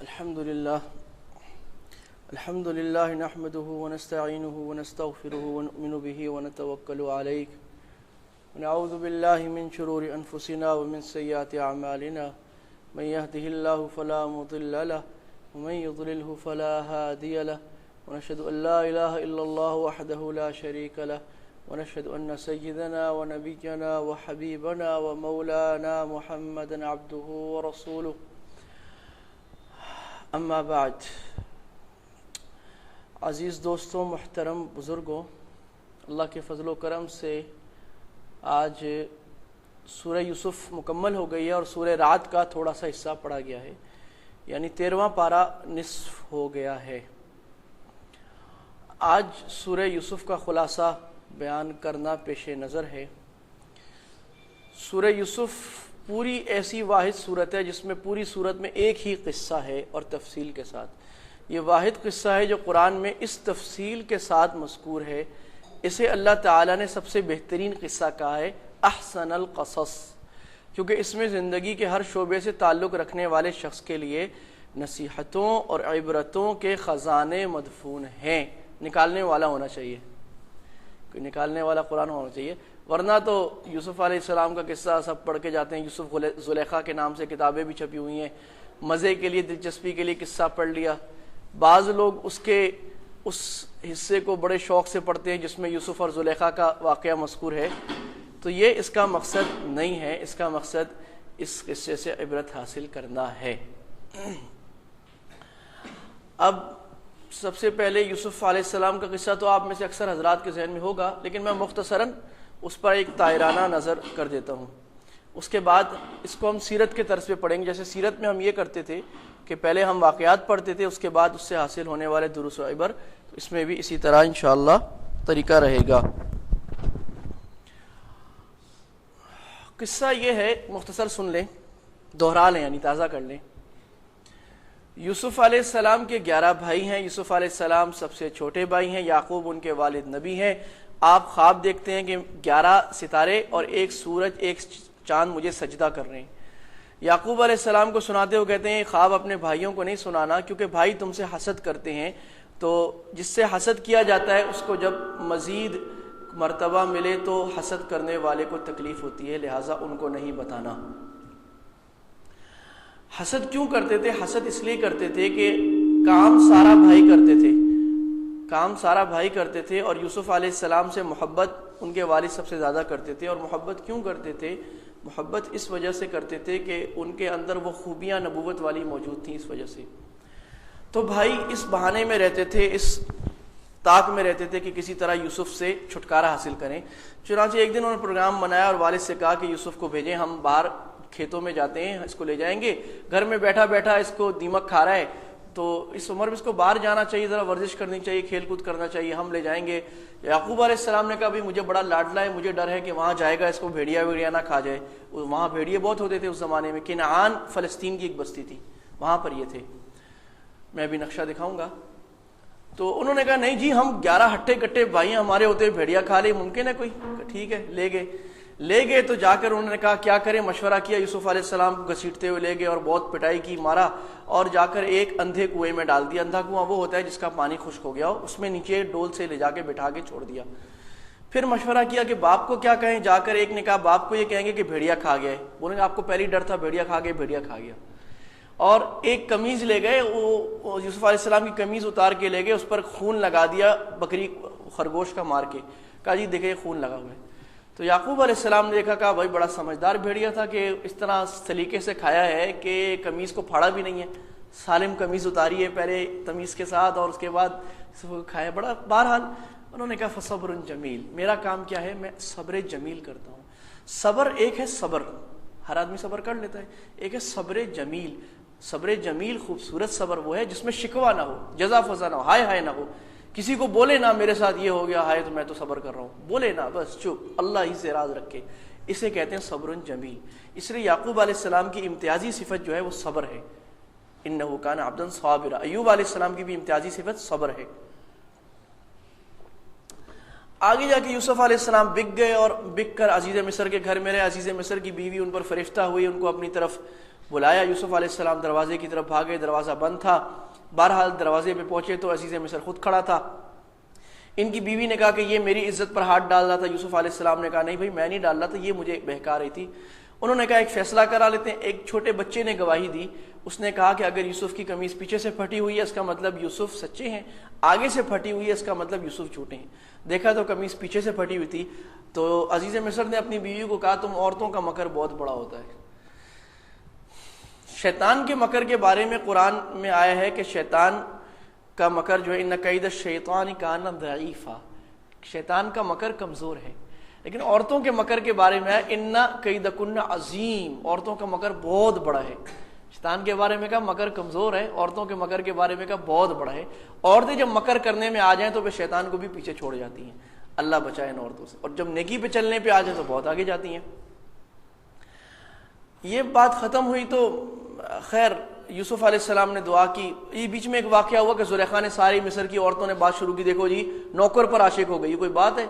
الحمد لله نحمده ونستعينه ونستغفره ونؤمن به ونتوكل عليه ونعوذ بالله من شرور أنفسنا ومن سيئات أعمالنا من يهده الله فلا مضل له ومن يضلله فلا هادي له ونشهد أن لا إله إلا الله وحده لا شريك له ونشهد أن سيدنا ونبينا وحبيبنا ومولانا محمدا عبده ورسوله اما بعد. عزیز دوستوں، محترم بزرگوں، اللہ کے فضل و کرم سے آج سورہ یوسف مکمل ہو گئی ہے اور سورہ رعد کا تھوڑا سا حصہ پڑھا گیا ہے، یعنی 13واں پارہ نصف ہو گیا ہے. آج سورہ یوسف کا خلاصہ بیان کرنا پیش نظر ہے. سورہ یوسف پوری ایسی واحد صورت ہے جس میں پوری صورت میں ایک ہی قصہ ہے اور تفصیل کے ساتھ. یہ واحد قصہ ہے جو قرآن میں اس تفصیل کے ساتھ مذکور ہے. اسے اللہ تعالیٰ نے سب سے بہترین قصہ کہا ہے، احسن القصص، کیونکہ اس میں زندگی کے ہر شعبے سے تعلق رکھنے والے شخص کے لیے نصیحتوں اور عبرتوں کے خزانے مدفون ہیں. نکالنے والا ہونا چاہیے، کوئی نکالنے والا قرآن ہونا چاہیے، ورنہ تو یوسف علیہ السلام کا قصہ سب پڑھ کے جاتے ہیں. یوسف زلیخا کے نام سے کتابیں بھی چھپی ہوئی ہیں، مزے کے لیے، دلچسپی کے لیے قصہ پڑھ لیا. بعض لوگ اس حصے کو بڑے شوق سے پڑھتے ہیں جس میں یوسف اور زلیخا کا واقعہ مذکور ہے. تو یہ اس کا مقصد نہیں ہے، اس کا مقصد اس قصے سے عبرت حاصل کرنا ہے. اب سب سے پہلے یوسف علیہ السلام کا قصہ تو آپ میں سے اکثر حضرات کے ذہن میں ہوگا، لیکن میں مختصراً اس پر ایک طائرانہ نظر کر دیتا ہوں. اس کے بعد اس کو ہم سیرت کے طرز پہ پڑھیں گے. جیسے سیرت میں ہم یہ کرتے تھے کہ پہلے ہم واقعات پڑھتے تھے، اس کے بعد اس سے حاصل ہونے والے دروس و عبر. تو اس میں بھی اسی طرح انشاءاللہ طریقہ رہے گا. قصہ یہ ہے، مختصر سن لیں، دہرا لیں، یعنی تازہ کر لیں. یوسف علیہ السلام کے 11 بھائی ہیں. یوسف علیہ السلام سب سے چھوٹے بھائی ہیں. یعقوب ان کے والد نبی ہیں. آپ خواب دیکھتے ہیں کہ 11 ستارے اور ایک سورج، ایک چاند مجھے سجدہ کر رہے ہیں. یعقوب علیہ السلام کو سناتے ہوئے کہتے ہیں خواب اپنے بھائیوں کو نہیں سنانا، کیونکہ بھائی تم سے حسد کرتے ہیں. تو جس سے حسد کیا جاتا ہے اس کو جب مزید مرتبہ ملے تو حسد کرنے والے کو تکلیف ہوتی ہے، لہٰذا ان کو نہیں بتانا. حسد کیوں کرتے تھے؟ حسد اس لیے کرتے تھے کہ کام سارا بھائی کرتے تھے اور یوسف علیہ السلام سے محبت ان کے والد سب سے زیادہ کرتے تھے. اور محبت کیوں کرتے تھے؟ محبت اس وجہ سے کرتے تھے کہ ان کے اندر وہ خوبیاں نبوت والی موجود تھیں. اس وجہ سے تو بھائی اس بہانے میں رہتے تھے، اس طاق میں رہتے تھے کہ کسی طرح یوسف سے چھٹکارا حاصل کریں. چنانچہ ایک دن انہوں نے پروگرام بنایا اور والد سے کہا کہ یوسف کو بھیجیں، ہم باہر کھیتوں میں جاتے ہیں، اس کو لے جائیں گے. گھر میں بیٹھا بیٹھا اس کو دیمک کھا رہا ہے، تو اس عمر میں اس کو باہر جانا چاہیے، ذرا ورزش کرنی چاہیے، کھیل کود کرنا چاہیے، ہم لے جائیں گے. یعقوب علیہ السلام نے کہا بھی مجھے بڑا لاڈلا ہے، مجھے ڈر ہے کہ وہاں جائے گا اس کو بھیڑیا ویڑیا نہ کھا جائے. وہاں بھیڑیے بہت ہوتے تھے اس زمانے میں. کنعان فلسطین کی ایک بستی تھی، وہاں پر یہ تھے. میں بھی نقشہ دکھاؤں گا. تو انہوں نے کہا نہیں جی، ہم 11 ہٹے کٹے بھائی ہمارے ہوتے بھیڑیا کھا لے، ممکن ہے کوئی؟ ٹھیک ہے، لے گئے. تو جا کر انہوں نے کہا کیا کریں، مشورہ کیا. یوسف علیہ السلام کو گھسیٹتے ہوئے لے گئے اور بہت پٹائی کی، مارا اور جا کر ایک اندھے کنویں میں ڈال دیا. اندھا کنواں وہ ہوتا ہے جس کا پانی خشک ہو گیا ہو، اس میں نیچے ڈول سے لے جا کے بٹھا کے چھوڑ دیا. پھر مشورہ کیا کہ باپ کو کیا کہیں. جا کر ایک نے کہا باپ کو یہ کہیں گے کہ بھیڑیا کھا گیا ہے. بولیں گے آپ کو پہلی ڈر تھا، بھیڑیا کھا گیا. اور ایک قمیض لے گئے، وہ یوسف علیہ السلام کی قمیض اتار کے لے گئے، اس پر خون لگا دیا بکری خرگوش کا مار کے. کہا جی دیکھیں خون لگا ہوا ہے. تو یعقوب علیہ السلام نے دیکھا، کہا بھائی بڑا سمجھدار بھیڑیا تھا کہ اس طرح سلیقے سے کھایا ہے کہ قمیض کو پھاڑا بھی نہیں ہے، سالم قمیض اتاری ہے پہلے تمیز کے ساتھ اور اس کے بعد کھایا. بڑا بہرحال انہوں نے کہا فصبر جمیل، میرا کام کیا ہے، میں صبر جمیل کرتا ہوں. صبر ایک ہے، صبر ہر آدمی صبر کر لیتا ہے. ایک ہے صبر جمیل. صبر جمیل خوبصورت صبر وہ ہے جس میں شکوہ نہ ہو، جزا فضا نہ ہو، ہائے نہ ہو. کسی کو بولے نہ میرے ساتھ یہ ہو گیا، ہائے تو میں تو صبر کر رہا ہوں، بولے نہ، بس چپ، اللہ ہی سے راز رکھے. اسے کہتے ہیں صبر جمیل. اس لیے یعقوب علیہ السلام کی امتیازی صفت جو ہے وہ صبر ہے. انہ کان عبدا صابرا. ایوب علیہ السلام کی بھی امتیازی صفت صبر ہے. آگے جا کے یوسف علیہ السلام بک گئے اور بک کر عزیز مصر کے گھر میں رہے. عزیز مصر کی بیوی ان پر فرشتہ ہوئی، ان کو اپنی طرف بلایا، یوسف علیہ السلام دروازے کی طرف بھاگے، دروازہ بند تھا، بہرحال دروازے پہ پہنچے تو عزیز مصر خود کھڑا تھا۔ ان کی بیوی نے کہا کہ یہ میری عزت پر ہاتھ ڈال رہا تھا۔ یوسف علیہ السلام نے کہا نہیں بھائی میں نہیں ڈال رہا تھا، یہ مجھے بہکا رہی تھی۔ انہوں نے کہا ایک فیصلہ کرا لیتے ہیں۔ ایک چھوٹے بچے نے گواہی دی، اس نے کہا کہ اگر یوسف کی قمیص پیچھے سے پھٹی ہوئی ہے اس کا مطلب یوسف سچے ہیں، آگے سے پھٹی ہوئی ہے اس کا مطلب یوسف جھوٹے ہیں۔ دیکھا تو قمیص پیچھے سے پھٹی ہوئی تھی، تو عزیز مصر نے اپنی بیوی کو کہا تم عورتوں کا مکر بہت بڑا ہوتا ہے۔ شیطان کے مکر کے بارے میں قرآن میں آیا ہے کہ شیطان کا مکر جو ہے ان کید الشیطان کان ضعیفا، شیطان کا مکر کمزور ہے۔ لیکن عورتوں کے مکر کے بارے میں ہے ان کیدکن عظیم، عورتوں کا مکر بہت بڑا ہے۔ شیطان کے بارے میں کہا مکر کمزور ہے، عورتوں کے مکر کے بارے میں کہا بہت بڑا ہے۔ عورتیں جب مکر کرنے میں آ جائیں تو پھر شیطان کو بھی پیچھے چھوڑ جاتی ہیں، اللہ بچائے ان عورتوں سے، اور جب نیکی پہ چلنے پہ آ جائیں تو بہت آگے جاتی ہیں۔ یہ بات ختم ہوئی تو خیر یوسف علیہ السلام نے دعا کی۔ یہ بیچ میں ایک واقعہ ہوا کہ زلیخا نے ساری مصر کی عورتوں نے بات شروع کی، دیکھو جی نوکر پر عاشق ہو گئی، یہ کوئی بات ہے؟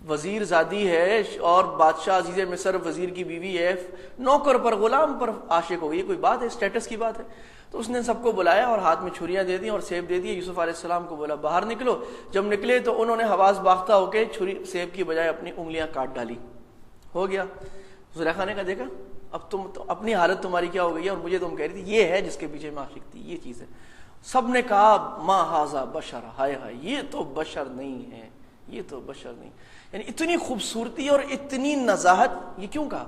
وزیر زادی ہے اور بادشاہ عزیز مصر وزیر کی بیوی ہے، نوکر پر غلام پر عاشق ہو گئی، یہ کوئی بات ہے؟ اسٹیٹس کی بات ہے؟ تو اس نے سب کو بلایا اور ہاتھ میں چھریاں دے دی اور سیب دے دیے۔ یوسف علیہ السلام کو بولا باہر نکلو۔ جب نکلے تو انہوں نے حواس باختہ ہو کے چھری سیب کی بجائے اپنی انگلیاں کاٹ ڈالی، ہو گیا۔ زلیخا نے کہا دیکھا اب تم اپنی حالت تمہاری کیا ہو گئی ہے، اور مجھے تم کہہ رہی تھی یہ ہے جس کے پیچھے میں عاشق تھی، یہ چیز ہے۔ سب نے کہا ما ھذا بشر، ہائے ہائے یہ تو بشر نہیں ہے، یہ تو بشر نہیں۔ یعنی اتنی خوبصورتی اور اتنی نزاہت، یہ کیوں کہا؟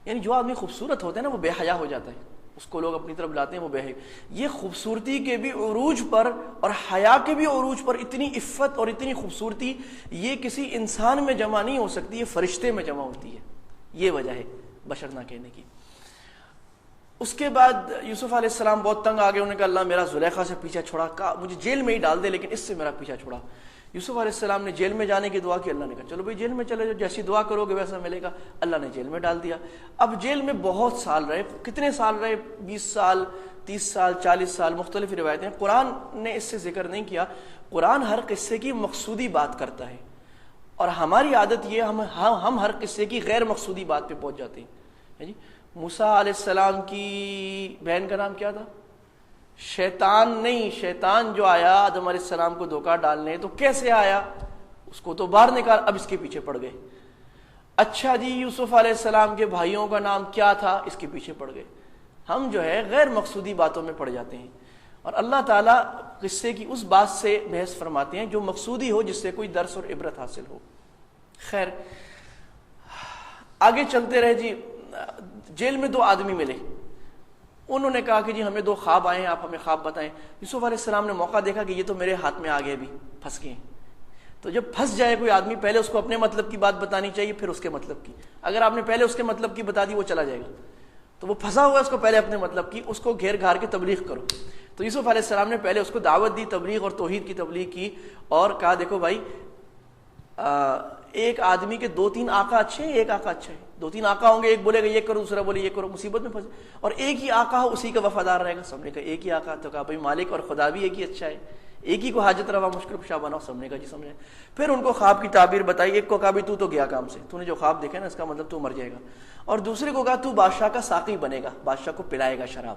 یعنی جو آدمی خوبصورت ہوتا ہے نا وہ بے حیا ہو جاتا ہے، اس کو لوگ اپنی طرف لاتے ہیں وہ بے حیا۔ یہ خوبصورتی کے بھی عروج پر اور حیا کے بھی عروج پر اتنی عفت اور اتنی خوبصورتی یہ کسی انسان میں جمع نہیں ہو سکتی، یہ فرشتے میں جمع ہوتی ہے، یہ وجہ ہے بشر نہ کہنے کی۔ اس کے بعد یوسف علیہ السلام بہت تنگ آ گئے، انہوں نے کہا اللہ میرا زلیخا سے پیچھا چھڑا، کہا مجھے جیل میں ہی ڈال دے لیکن اس سے میرا پیچھا چھڑا۔ یوسف علیہ السلام نے جیل میں جانے کی دعا کی، اللہ نے کہا چلو بھائی جیل میں چلے جاؤ، جیسی دعا کرو گے ویسا ملے گا۔ اللہ نے جیل میں ڈال دیا۔ اب جیل میں بہت سال رہے، کتنے سال رہے؟ 20 سال، 30 سال، 40 سال، مختلف روایتیں۔ قرآن نے اس سے ذکر نہیں کیا۔ قرآن ہر قصے کی مقصودی بات کرتا ہے، اور ہماری عادت یہ ہم ہر قصے کی غیر مقصودی بات پہ پہنچ جاتے ہیں۔ جی موسیٰ علیہ السلام کی بہن کا نام کیا تھا؟ شیطان نہیں، شیطان جو آیا آدم علیہ السلام کو دھوکہ ڈالنے تو کیسے آیا؟ اس کو تو باہر نکال، اب اس کے پیچھے پڑ گئے۔ اچھا جی یوسف علیہ السلام کے بھائیوں کا نام کیا تھا؟ اس کے پیچھے پڑ گئے۔ ہم جو ہے غیر مقصودی باتوں میں پڑ جاتے ہیں، اور اللہ تعالیٰ قصے کی اس بات سے بحث فرماتے ہیں جو مقصودی ہو، جس سے کوئی درس اور عبرت حاصل ہو۔ خیر آگے چلتے رہے۔ جی جیل میں 2 آدمی ملے، انہوں نے کہا کہ جی ہمیں 2 خواب آئے ہیں، آپ ہمیں خواب بتائیں۔ یوسف علیہ السلام نے موقع دیکھا کہ یہ تو میرے ہاتھ میں آ گئے، بھی پھنس گئے ہیں۔ تو جب پھنس جائے کوئی آدمی پہلے اس کو اپنے مطلب کی بات بتانی چاہیے پھر اس کے مطلب کی۔ اگر آپ نے پہلے اس کے مطلب کی بتا دی وہ چلا جائے گا، تو وہ پھنسا ہوا ہے، اس کو پہلے اپنے مطلب کی، اس کو گھیر گھار کے تبلیغ کرو۔ تو یوسف علیہ السلام نے پہلے اس کو دعوت دی، تبلیغ اور توحید کی تبلیغ کی، اور کہا دیکھو بھائی ایک آدمی کے 2-3 آقا اچھے ہیں، ایک آقا اچھا ہے۔ 2-3 آقا ہوں گے، ایک بولے گا یہ کرو، دوسرا بولے یہ کرو، مصیبت میں پھنسے۔ اور ایک ہی آقا ہو اسی کا وفادار رہے گا۔ سب نے کہا ایک ہی آقا، تو کہا بھائی مالک اور خدا بھی ایک ہی اچھا ہے، ایک ہی کو حاجت روا مشکل کشا بناؤ۔ سب نے کہا جی سمجھے۔ پھر ان کو خواب کی تعبیر بتائی۔ ایک کو کہا بھی تو گیا کام سے، تو نے جو خواب دیکھا نا اس کا مطلب تو مر جائے گا۔ اور دوسرے کو کہا تو بادشاہ کا ساقی بنے گا، بادشاہ کو پلائے گا شراب۔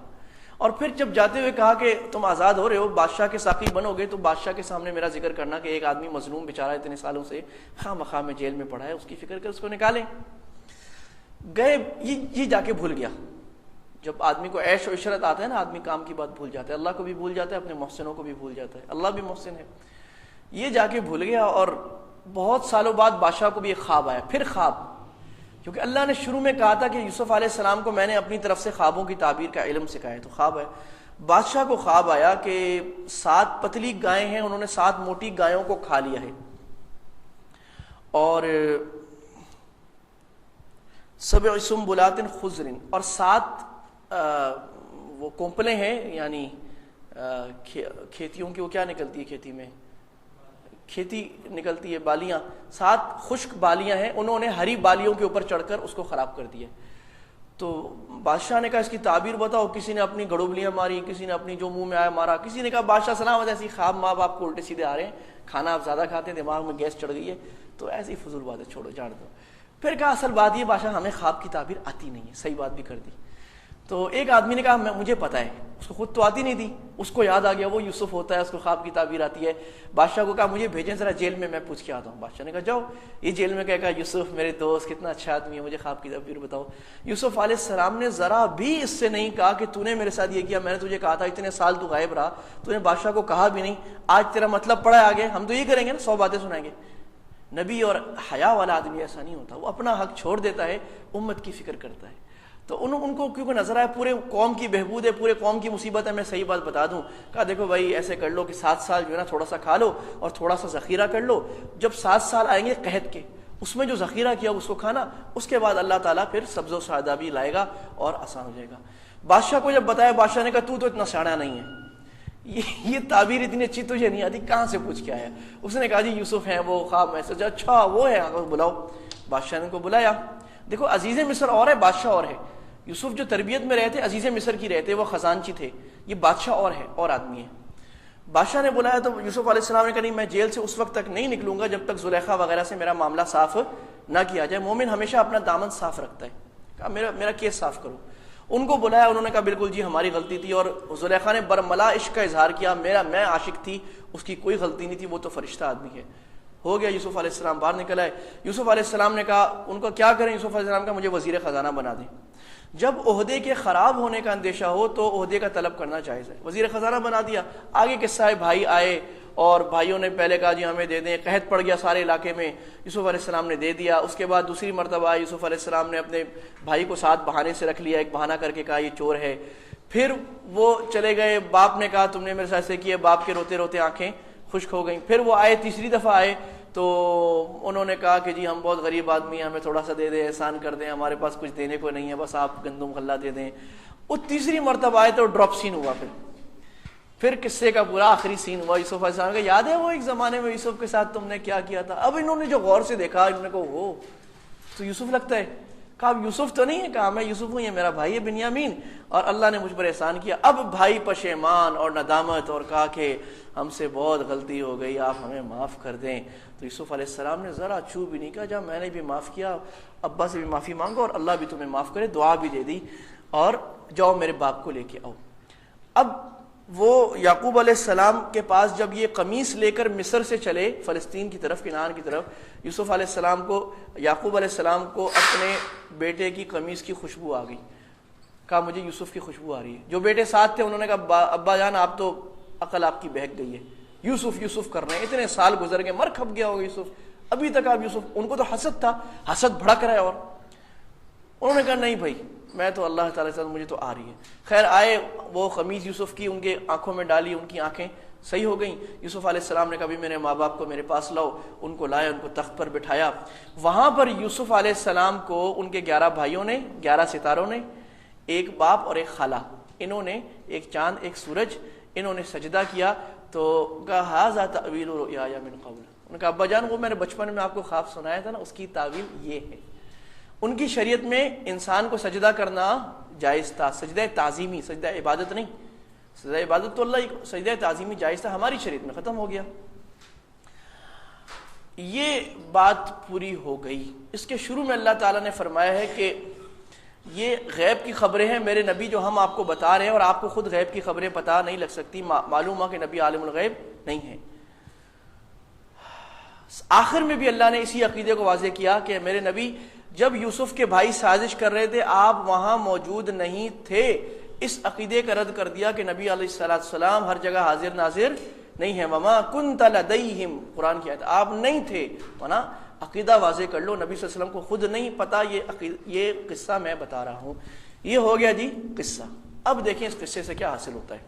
اور پھر جب جاتے ہوئے کہا کہ تم آزاد ہو رہے ہو، بادشاہ کے ساقی بنو گے تو بادشاہ کے سامنے میرا ذکر کرنا کہ ایک آدمی مظلوم بیچارہ اتنے سالوں سے خواہ مخواہ میں جیل میں پڑا ہے، اس کی فکر کر اس کو نکالیں۔ گئے، یہ جا کے بھول گیا۔ جب آدمی کو عیش و عشرت آتا ہے نا، آدمی کام کی بات بھول جاتا ہے، اللہ کو بھی بھول جاتا ہے، اپنے محسنوں کو بھی بھول جاتا ہے، اللہ بھی محسن ہے۔ یہ جا کے بھول گیا، اور بہت سالوں بعد بادشاہ کو بھی ایک خواب آیا، پھر خواب، کیونکہ اللہ نے شروع میں کہا تھا کہ یوسف علیہ السلام کو میں نے اپنی طرف سے خوابوں کی تعبیر کا علم سکھایا، تو خواب ہے۔ بادشاہ کو خواب آیا کہ 7 پتلی گائیں ہیں، انہوں نے 7 موٹی گایوں کو کھا لیا ہے، اور 7 سنبلات خضر، اور 7 وہ کومپلیں ہیں، یعنی کھیتیوں کی وہ کیا نکلتی ہے کھیتی میں، کھیتی نکلتی ہے، بالیاں، 7 خشک بالیاں ہیں، انہوں نے ہری بالیوں کے اوپر چڑھ کر اس کو خراب کر دیا۔ تو بادشاہ نے کہا اس کی تعبیر بتاؤ۔ کسی نے اپنی گڑوبلیاں ماری، کسی نے اپنی جو منہ میں آیا مارا، کسی نے کہا بادشاہ سلامت ایسی خواب ماں باپ کو الٹے سیدھے آ رہے ہیں، کھانا آپ زیادہ کھاتے ہیں، دماغ میں گیس چڑھ گئی ہے، تو ایسی فضول باتیں چھوڑو، جان دو۔ پھر کہا اصل بات یہ بادشاہ ہمیں خواب کی تعبیر آتی نہیں ہے، صحیح بات بھی کر دی۔ تو ایک آدمی نے کہا مجھے پتا ہے، اس کو خود تو آتی نہیں تھی، اس کو یاد آ گیا وہ یوسف ہوتا ہے، اس کو خواب کی تعبیر آتی ہے۔ بادشاہ کو کہا مجھے بھیجیں ذرا جیل میں پوچھ کے آتا ہوں۔ بادشاہ نے کہا جاؤ، یہ جیل میں کہا یوسف میرے دوست کتنا اچھا آدمی ہے، مجھے خواب کی تعبیر بتاؤ۔ یوسف علیہ السلام نے ذرا بھی اس سے نہیں کہا کہ تو نے میرے ساتھ یہ کیا، میں نے تجھے کہا تھا، اتنے سال تو غائب رہا، تو نے بادشاہ کو کہا بھی نہیں، آج تیرا مطلب پڑا ہے آگے، ہم تو یہ کریں گے نا، 100 باتیں سنائیں گے۔ نبی اور حیا والا آدمی ایسا نہیں ہوتا، وہ اپنا حق چھوڑ دیتا ہے، امت کی فکر کرتا ہے۔ تو ان کو کیونکہ نظر آیا پورے قوم کی بہبود ہے، پورے قوم کی مصیبت ہے، میں صحیح بات بتا دوں، کہا دیکھو بھائی ایسے کر لو کہ 7 سال جو ہے نا تھوڑا سا کھا لو اور تھوڑا سا ذخیرہ کر لو، جب 7 سال آئیں گے قحط کے، اس میں جو ذخیرہ کیا اس کو کھانا، اس کے بعد اللہ تعالیٰ پھر سبز و شادابی لائے گا اور آسان ہو جائے گا۔ بادشاہ کو جب بتایا، بادشاہ نے کہا تو اتنا سیاڑا نہیں ہے، یہ تعبیر اتنی اچھی تجھے نہیں آتی، کہاں سے پوچھ کے آیا؟ اس نے کہا جی یوسف ہیں وہ خواب میں سے، اچھا وہ ہے، بلاؤ۔ بادشاہ نے ان کو بلایا۔ دیکھو عزیز مصر اور ہے، بادشاہ اور ہے۔ یوسف جو تربیت میں رہتے عزیز مصر کی رہتے، وہ خزانچی تھے، یہ بادشاہ اور ہے، اور آدمی ہے۔ بادشاہ نے بلایا تو یوسف علیہ السلام نے کہا نہیں میں جیل سے اس وقت تک نہیں نکلوں گا جب تک زلیخا وغیرہ سے میرا معاملہ صاف نہ کیا جائے، مومن ہمیشہ اپنا دامن صاف رکھتا ہے۔ کہا میرا کیس صاف کرو۔ ان کو بلایا، انہوں نے کہا بالکل جی ہماری غلطی تھی، اور زلیخا نے برملا عشق کا اظہار کیا، میں عاشق تھی، اس کی کوئی غلطی نہیں تھی، وہ تو فرشتہ آدمی ہے۔ ہو گیا، یوسف علیہ السلام باہر نکل آئے۔ یوسف علیہ السلام نے کہا ان کو کیا کریں، یوسف علیہ السلام کا مجھے وزیر خزانہ بنا دیں۔ جب عہدے کے خراب ہونے کا اندیشہ ہو تو عہدے کا طلب کرنا جائز ہے، وزیر خزانہ بنا دیا۔ آگے قصہ ہے، بھائی آئے اور بھائیوں نے پہلے کہا جی ہمیں دے دیں، قحط پڑ گیا سارے علاقے میں، یوسف علیہ السلام نے دے دیا۔ اس کے بعد دوسری مرتبہ آئے، یوسف علیہ السلام نے اپنے بھائی کو ساتھ بہانے سے رکھ لیا، ایک بہانہ کر کے کہا یہ چور ہے۔ پھر وہ چلے گئے، باپ نے کہا تم نے میرے ساتھ ایسے کیا، باپ کے روتے روتے آنکھیں خشک ہو گئیں۔ پھر وہ آئے، تیسری دفعہ آئے تو انہوں نے کہا کہ جی ہم بہت غریب آدمی ہیں، ہمیں تھوڑا سا دے دیں، احسان کر دیں، ہمارے پاس کچھ دینے کو نہیں ہے، بس آپ گندم غلہ دے دیں۔ وہ تیسری مرتبہ آئے تو ڈراپ سین ہوا۔ پھر قصے کا پورا آخری سین ہوا، یوسف علیہ السلام کا یاد ہے وہ ایک زمانے میں یوسف کے ساتھ تم نے کیا کیا تھا۔ اب انہوں نے جو غور سے دیکھا، انہوں نے کہا وہ تو یوسف لگتا ہے۔ کہا یوسف تو نہیں ہے، کہا میں یوسف ہوں، یہ میرا بھائی ہے بنیامین، اور اللہ نے مجھ پر احسان کیا۔ اب بھائی پشیمان اور ندامت، اور کہا کہ ہم سے بہت غلطی ہو گئی، آپ ہمیں معاف کر دیں۔ تو یوسف علیہ السلام نے ذرا چھو بھی نہیں کہا، جب میں نے بھی معاف کیا، ابا سے بھی معافی مانگو اور اللہ بھی تمہیں معاف کرے، دعا بھی دے دی، اور جاؤ میرے باپ کو لے کے آؤ۔ اب وہ یعقوب علیہ السلام کے پاس جب یہ قمیص لے کر مصر سے چلے فلسطین کی طرف، کنعان کی طرف، یوسف علیہ السلام کو، یعقوب علیہ السلام کو اپنے بیٹے کی قمیص کی خوشبو آ گئی۔ کہا مجھے یوسف کی خوشبو آ رہی ہے۔ جو بیٹے ساتھ تھے انہوں نے کہا ابا جان آپ تو عقل آپ کی بہک گئی ہے، یوسف یوسف کر رہے ہیں، اتنے سال گزر گئے، مر کھپ گیا ہوگا یوسف، ابھی تک آپ یوسف۔ ان کو تو حسد تھا، حسد بھڑک رہا ہے، اور انہوں نے کہا نہیں بھائی میں تو اللہ تعالیٰ سے مجھے تو آ رہی ہے۔ خیر آئے، وہ قمیض یوسف کی ان کے آنکھوں میں ڈالی، ان کی آنکھیں صحیح ہو گئیں۔ یوسف علیہ السلام نے کہا بھی میرے ماں باپ کو میرے پاس لاؤ، ان کو لائے، ان کو تخت پر بٹھایا۔ وہاں پر یوسف علیہ السلام کو ان کے 11 بھائیوں نے، 11 ستاروں نے، ایک باپ اور ایک خالہ، انہوں نے ایک چاند ایک سورج، انہوں نے سجدہ کیا۔ تو کہا ھذا تأویل رؤیایا من قبل، انہوں نے کہا ابا جان وہ میں نے بچپن میں آپ کو خواب سنایا تھا نا، اس کی تعویل یہ ہے۔ ان کی شریعت میں انسان کو سجدہ کرنا جائز تھا، سجدہ تعظیمی، سجدہ عبادت نہیں، سجدہ عبادت تو اللہ، سجدہ تعظیمی جائز تھا، ہماری شریعت میں ختم ہو گیا۔ یہ بات پوری ہو گئی۔ اس کے شروع میں اللہ تعالیٰ نے فرمایا ہے کہ یہ غیب کی خبریں ہیں میرے نبی جو ہم آپ کو بتا رہے ہیں، اور آپ کو خود غیب کی خبریں پتہ نہیں لگ سکتی، معلوم ہوا کہ نبی عالم الغیب نہیں ہے۔ آخر میں بھی اللہ نے اسی عقیدے کو واضح کیا کہ میرے نبی جب یوسف کے بھائی سازش کر رہے تھے آپ وہاں موجود نہیں تھے، اس عقیدے کا رد کر دیا کہ نبی علیہ السلام ہر جگہ حاضر ناظر نہیں ہے۔ وما کنت لدیہم، قرآن کی آیت، آپ نہیں تھے، ورنہ عقیدہ واضح کر لو، نبی صلی اللہ علیہ وسلم کو خود نہیں پتا، یہ قصہ میں بتا رہا ہوں۔ یہ ہو گیا جی قصہ۔ اب دیکھیں اس قصے سے کیا حاصل ہوتا ہے۔